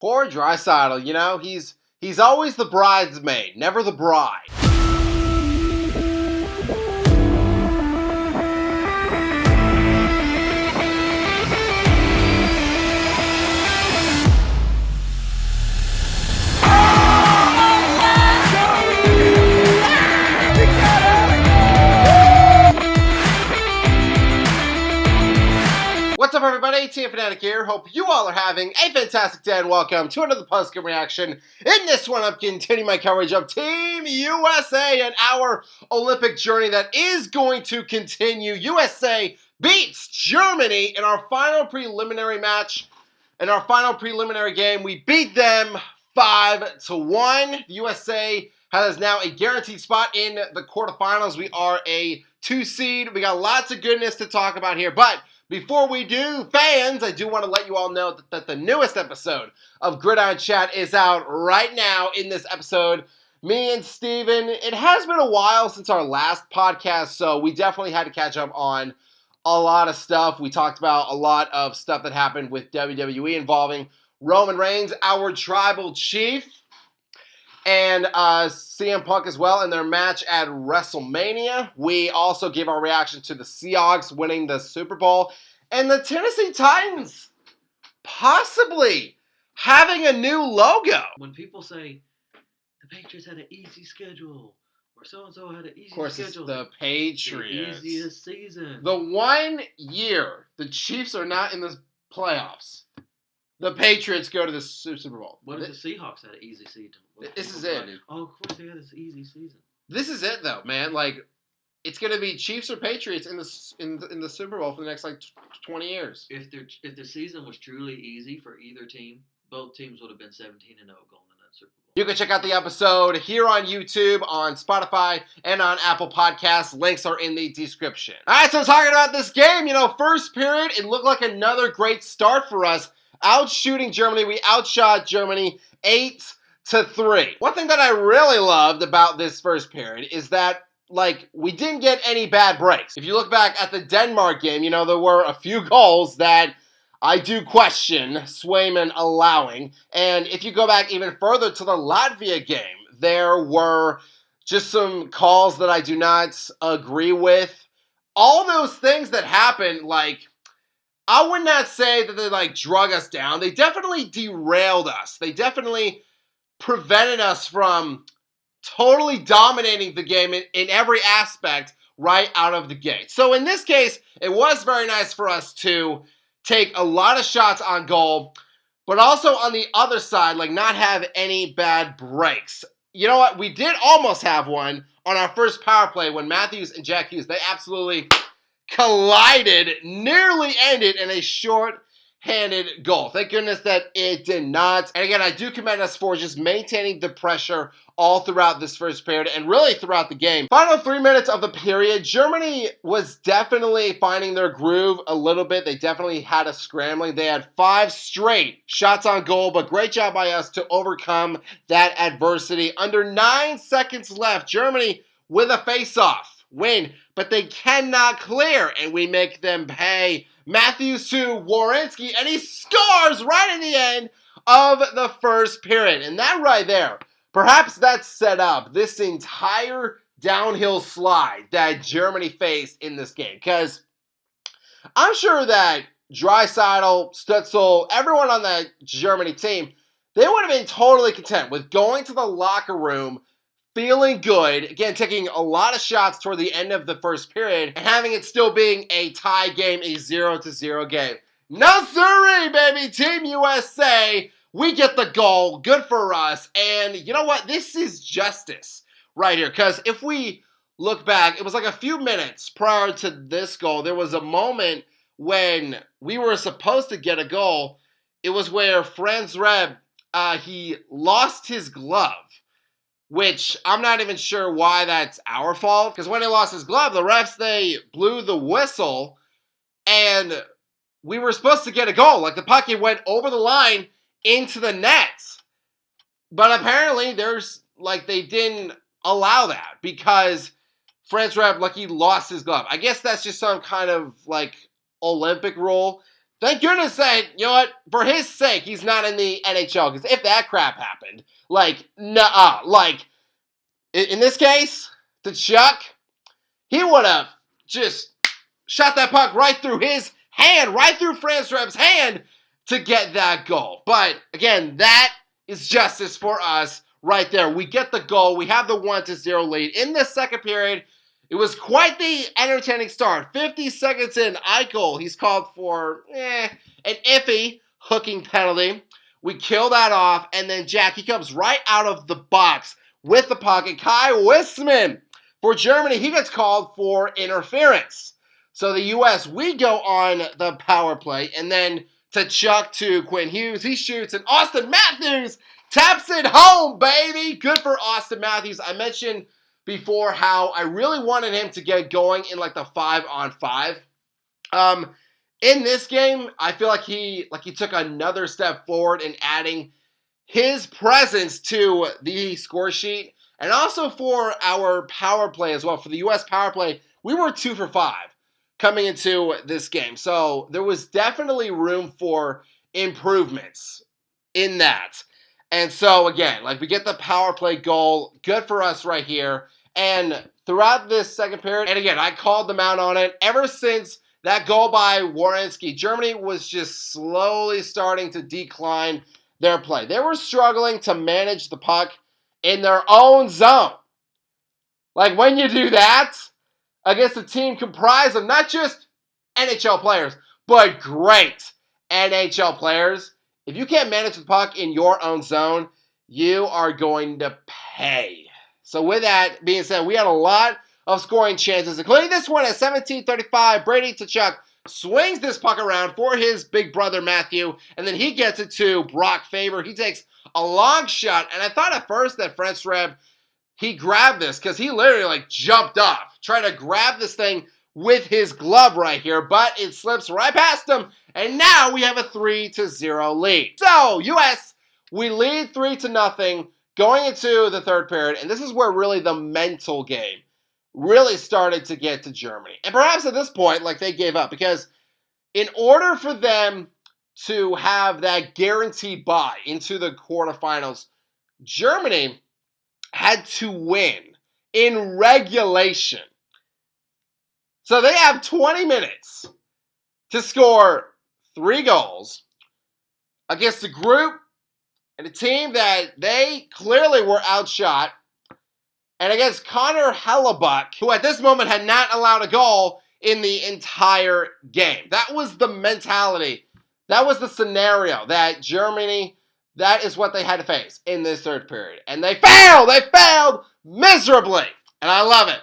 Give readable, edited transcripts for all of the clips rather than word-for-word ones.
Poor Draisaitl, he's always the bridesmaid, never the bride. What's up, everybody? Team Fanatic here. Hope you all are having a fantastic day, and welcome to another post-game reaction. In this one, I'm continuing my coverage of Team USA and our Olympic journey that is going to continue. USA beats Germany in our final preliminary match. In our final preliminary game, we beat them 5-1. The USA has now a guaranteed spot in the quarterfinals. We are a 2 seed. We got lots of goodness to talk about here, but before we do, fans, I do want to let you all know that the newest episode of Gridiron Chat is out right now. In this episode, me and Steven, it has been a while since our last podcast, so we definitely had to catch up on a lot of stuff. We talked about a lot of stuff that happened with WWE involving Roman Reigns, our tribal chief, and CM Punk as well in their match at WrestleMania. We also gave our reaction to the Seahawks winning the Super Bowl and the Tennessee Titans possibly having a new logo. When people say the Patriots had an easy schedule or so-and-so had an easy schedule. Of course, it's the Patriots. The easiest season. The 1 year the Chiefs are not in the playoffs, the Patriots go to the Super Bowl. What if the Seahawks had an easy season? This is it, dude. Oh, of course they had this easy season. This is it, though, man. Like, it's gonna be Chiefs or Patriots in the Super Bowl for the next 20 years. If the season was truly easy for either team, both teams would have been 17-0 going in that Super Bowl. You can check out the episode here on YouTube, on Spotify, and on Apple Podcasts. Links are in the description. All right, so talking about this game, first period, it looked like another great start for us. Outshooting Germany, we outshot Germany 8-3. One thing that I really loved about this first period is that, we didn't get any bad breaks. If you look back at the Denmark game, there were a few goals that I do question Swayman allowing. And if you go back even further to the Latvia game, there were just some calls that I do not agree with. All those things that happened, I would not say that they drug us down. They definitely derailed us. They definitely prevented us from totally dominating the game in every aspect right out of the gate. So in this case, it was very nice for us to take a lot of shots on goal, but also on the other side, not have any bad breaks. You know what? We did almost have one on our first power play when Matthews and Jack Hughes, they absolutely collided, nearly ended in a short-handed goal. Thank goodness that it did not. And again, I do commend us for just maintaining the pressure all throughout this first period and really throughout the game. Final 3 minutes of the period, Germany was definitely finding their groove a little bit. They definitely had us scrambling. They had 5 straight shots on goal, but great job by us to overcome that adversity. Under 9 seconds left, Germany with a face-off win, but they cannot clear, and we make them pay. Matthews to Warrenski, and he scores right in the end of the first period. And that right there, perhaps that set up this entire downhill slide that Germany faced in this game. Because I'm sure that Draisaitl, Stützle, everyone on that Germany team, they would have been totally content with going to the locker room feeling good, again, taking a lot of shots toward the end of the first period, and having it still being a tie game, a 0-0 game. No siree, baby! Team USA, we get the goal. Good for us. And you know what? This is justice right here. Because if we look back, it was a few minutes prior to this goal, there was a moment when we were supposed to get a goal. It was where Franz Reb, he lost his glove, which I'm not even sure why that's our fault. Because when he lost his glove, the refs, they blew the whistle, and we were supposed to get a goal. The puck, it went over the line into the net. But apparently, they didn't allow that because Franz Reb, he lost his glove. I guess that's just some kind of, Olympic rule thank goodness that, you know what, for his sake, he's not in the NHL. Because if that crap happened, like, nuh-uh. Like, in this case, to Chuck, he would have just shot that puck right through his hand, right through Franzreb's hand to get that goal. But, again, that is justice for us right there. We get the goal. We have the 1-0 lead. In the second period, it was quite the entertaining start. 50 seconds in, Eichel, he's called for an iffy hooking penalty. We kill that off, and then Jack, he comes right out of the box with the puck. And Kai Wisman for Germany, he gets called for interference. So the U.S., we go on the power play, and then to Chuck to Quinn Hughes, he shoots, and Austin Matthews taps it home, baby. Good for Austin Matthews. I mentioned before how I really wanted him to get going in like the 5-on-5. In this game, I feel like he took another step forward in adding his presence to the score sheet, and also for our power play as well. For the U.S. power play, we were 2 for 5 coming into this game. So there was definitely room for improvements in that. And so, again, like, we get the power play goal. Good for us right here. And throughout this second period, and again, I called them out on it. Ever since that goal by Werenski, Germany was just slowly starting to decline their play. They were struggling to manage the puck in their own zone. Like, when you do that against a team comprised of not just NHL players, but great NHL players, if you can't manage the puck in your own zone, you are going to pay. So with that being said, we had a lot of scoring chances, including this one at 17:35. Brady Tkachuk swings this puck around for his big brother Matthew, and then he gets it to Brock Faber. He takes a long shot, and I thought at first that Franzreb, he grabbed this because he literally like jumped up, trying to grab this thing with his glove right here, but it slips right past him, and now we have a 3-0 lead. So, U.S., we lead 3-0 going into the third period, and this is where really the mental game really started to get to Germany. And perhaps at this point, like, they gave up, because in order for them to have that guaranteed bye into the quarterfinals, Germany had to win in regulation. So they have 20 minutes to score 3 goals against a group and a team that they clearly were outshot, and against Connor Hellebuck, who at this moment had not allowed a goal in the entire game. That was the mentality. That was the scenario that Germany, that is what they had to face in this third period. And they failed! They failed miserably! And I love it.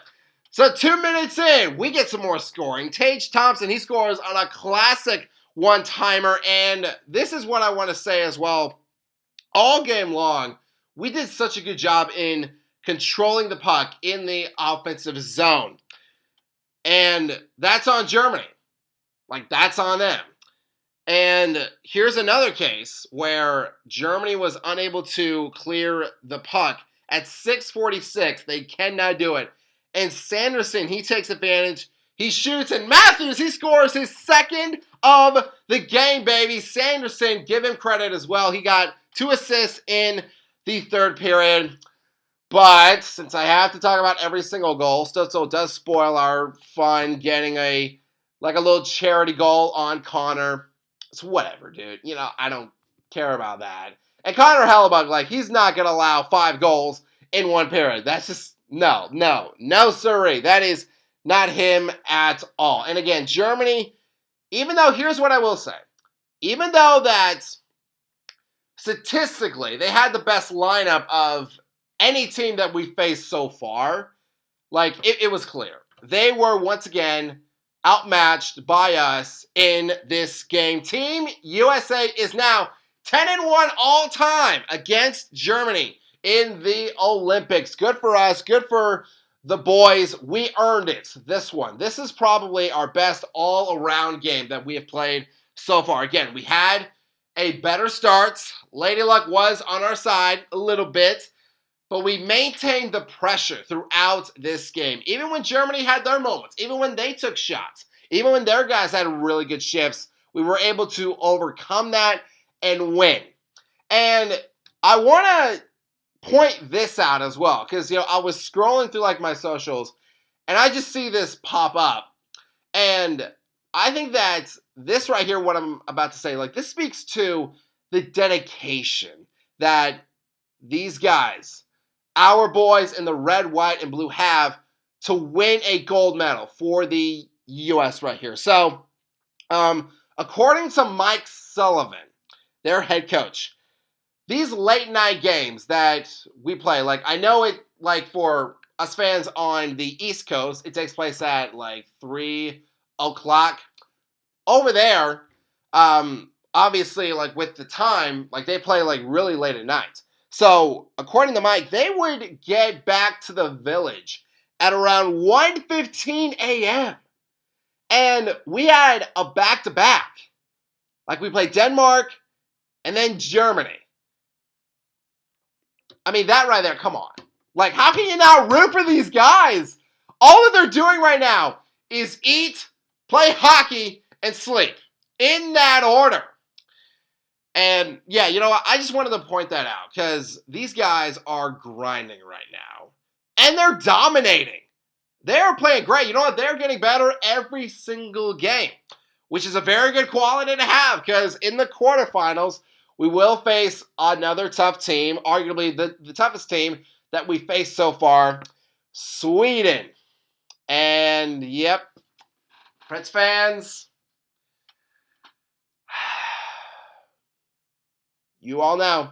So 2 minutes in, we get some more scoring. Tage Thompson, he scores on a classic one-timer. And this is what I want to say as well. All game long, we did such a good job in controlling the puck in the offensive zone. And that's on Germany. Like, that's on them. And here's another case where Germany was unable to clear the puck. At 6:46, they cannot do it. And Sanderson, he takes advantage. He shoots, and Matthews, he scores his second of the game, baby. Sanderson, give him credit as well. He got 2 assists in the third period. But since I have to talk about every single goal, Stutzel does spoil our fun getting a little charity goal on Connor. It's whatever, dude. You know, I don't care about that. And Connor Hellebuck, like, he's not going to allow 5 goals in one period. That's just, no, sirree. That is not him at all. And again, Germany, even though, here's what I will say. Even though that statistically they had the best lineup of any team that we faced so far, like, it was clear. They were, once again, outmatched by us in this game. Team USA is now 10-1 all time against Germany in the Olympics. Good for us. Good for the boys. We earned it, this one. This is probably our best all-around game that we have played so far. Again, we had a better start. Lady Luck was on our side a little bit, but we maintained the pressure throughout this game. Even when Germany had their moments, even when they took shots, even when their guys had really good shifts, we were able to overcome that and win. And I want to point this out as well, because, I was scrolling through, like, my socials, and I just see this pop up. And I think that this right here, what I'm about to say, like, this speaks to the dedication that these guys, our boys in the red, white, and blue, have to win a gold medal for the U.S. right here. So, according to Mike Sullivan, their head coach, these late night games that we play, like, I know it, like, for us fans on the East Coast, it takes place at, like, 3 o'clock. Over there, obviously, like, with the time, like, they play, like, really late at night. So, according to Mike, they would get back to the village at around 1:15 a.m. And we had a back-to-back. Like, we played Denmark and then Germany. I mean, that right there, come on. Like, how can you not root for these guys? All that they're doing right now is eat, play hockey, and sleep. In that order. And, yeah, you know what? I just wanted to point that out because these guys are grinding right now. And they're dominating. They're playing great. You know what? They're getting better every single game, which is a very good quality to have because in the quarterfinals, we will face another tough team, arguably the toughest team that we faced so far, Sweden. And, yep, Preds fans, you all know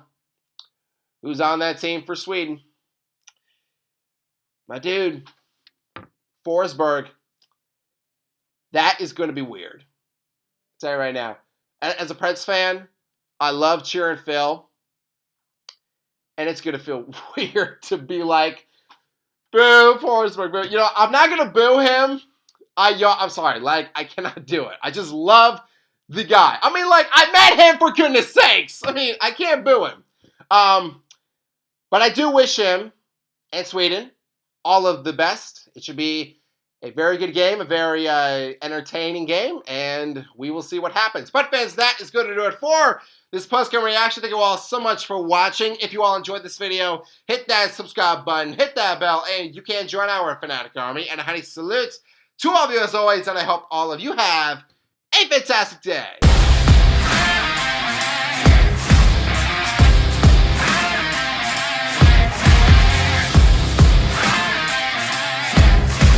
who's on that team for Sweden. My dude, Forsberg. That is going to be weird. I'll tell you right now. As a Preds fan, I love cheering Phil. And it's going to feel weird to be like, boo, Forsberg, boo. You know, I'm not going to boo him. I'm sorry. Like, I cannot do it. I just love the guy. I mean, like, I met him for goodness sakes. I mean, I can't boo him. But I do wish him and Sweden all of the best. It should be a very good game, a very entertaining game, and we will see what happens. But fans, that is going to do it for this post-game reaction. Thank you all so much for watching. If you all enjoyed this video, hit that subscribe button, hit that bell, and you can join our Fanatic Army. And a hearty salute to all of you as always, and I hope all of you have a fantastic day.